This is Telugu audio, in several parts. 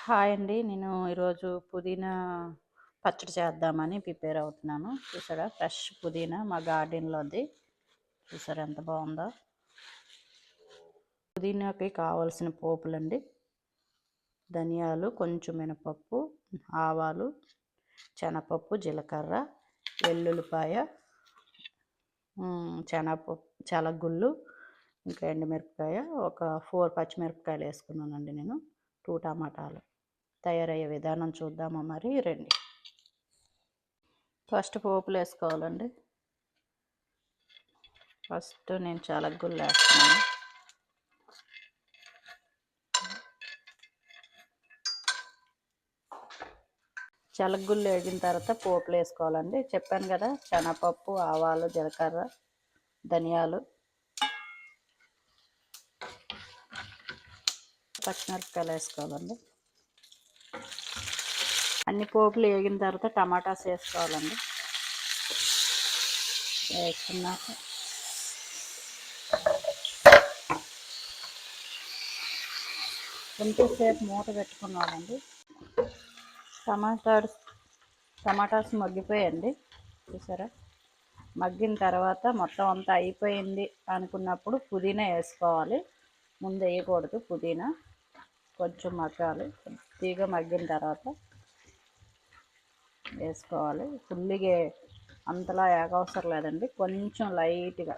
హాయ్ అండి. నేను ఈరోజు పుదీనా పచ్చడి చేద్దామని ప్రిపేర్ అవుతున్నాను. చూసారా, ఫ్రెష్ పుదీనా మా గార్డెన్లోది. చూసారా ఎంత బాగుందో. పుదీనాకి కావాల్సిన పోపులండి: ధనియాలు, కొంచెం మినపప్పు, ఆవాలు, శనగపప్పు, జీలకర్ర, వెల్లుల్లిపాయ, శనగగుళ్ళు, ఇంకా ఎండుమిరపకాయ, ఒక 4 పచ్చిమిరపకాయలు వేసుకున్నానండి నేను. 2 టమాటాలు. తయారయ్యే విధానం చూద్దామా మరి, రండి. ఫస్ట్ పోపులు వేసుకోవాలండి. ఫస్ట్ నేను శనగగుళ్ళు వేస్తున్నాను. శనగగుళ్ళు వేగిన తర్వాత పోపులు వేసుకోవాలండి. చెప్పాను కదా, శనగపప్పు, ఆవాలు, జీలకర్ర, ధనియాలు, పచ్చిమిరపకాయలు వేసుకోవాలండి. అన్ని పోపులు వేగిన తర్వాత టమాటాస్ వేసుకోవాలండి. వేసుకున్నాక కొంచెంసేపు మూత పెట్టుకున్నామండి. టమాటాస్ మగ్గిపోయండి. చూసారా, మగ్గిన తర్వాత మొత్తం అంతా అయిపోయింది అనుకున్నప్పుడు పుదీనా వేసుకోవాలి. ముందు వేయకూడదు పుదీనా, కొంచెం మగ్గాలి. కొద్దిగా మగ్గిన తర్వాత వేసుకోవాలి. ఫుల్గా అంతలా ఏగవసరం లేదండి, కొంచెం లైట్గా,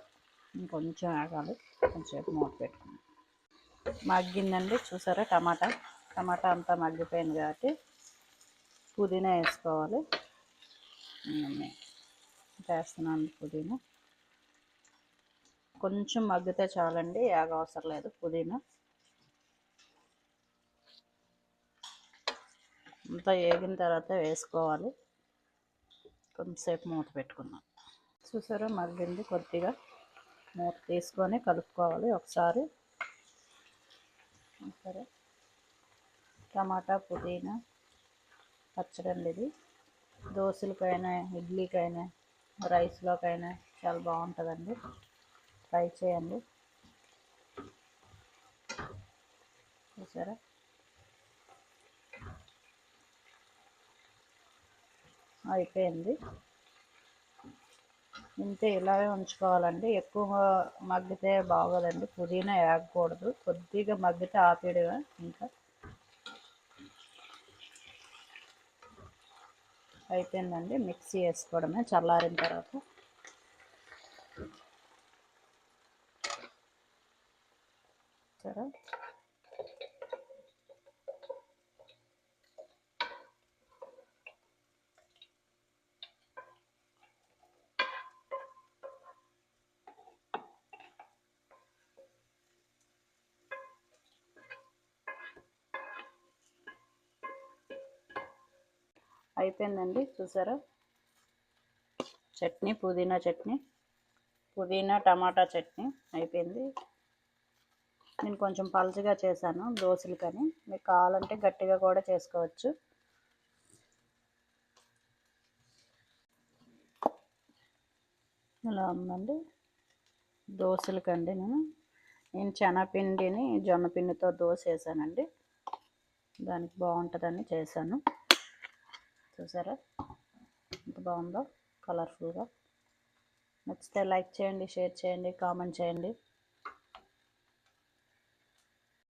ఇంకొంచెం ఏగాలి. కొంచెంసేపు మూత పెట్టుకుని మగ్గిందండి. చూసారా, టమాటా అంతా మగ్గిపోయింది కాబట్టి పుదీనా వేసుకోవాలి. వేస్తున్నాను పుదీనా. కొంచెం మగ్గితే చాలండి, ఏగవసరం లేదు పుదీనా. అంతా వేగిన తర్వాత వేసుకోవాలి. కొంచెంసేపు మూత పెట్టుకున్నాం. చూసారా, మగ్గింది. కొద్దిగా మూత తీసుకొని కలుపుకోవాలి ఒకసారి. సరే, టమాటా పుదీనా పచ్చడి అండి ఇది. దోశలకైనా, ఇడ్లీకైనా, రైస్లోకైనా చాలా బాగుంటుందండి. ట్రై చేయండి. చూసారా, అయిపోయింది. ఇంతే, ఇలాగే ఉంచుకోవాలండి. ఎక్కువ మగ్గితే బాగోదండి, పుదీనా వేగకూడదు. కొద్దిగా మగ్గితే ఆపేయడమే. ఇంకా అయిపోయిందండి. మిక్సీ వేసుకోవడమే చల్లారిన తర్వాత. సరే, అయిపోయిందండి. చూసారా, చట్నీ, పుదీనా టమాటా చట్నీ అయిపోయింది. నేను కొంచెం పలచగా చేశాను దోశలకని, మీకు కావాలంటే గట్టిగా కూడా చేసుకోవచ్చు. ఇలా ఉందండి దోశలకండి. నేను శనగపిండిని జొన్నపిండితో దోశ వేసానండి. దానికి బాగుంటుందని చేశాను. చూసారా ఎంత బాగుందో, కలర్ఫుల్గా. నచ్చితే లైక్ చేయండి, షేర్ చేయండి, కామెంట్ చేయండి.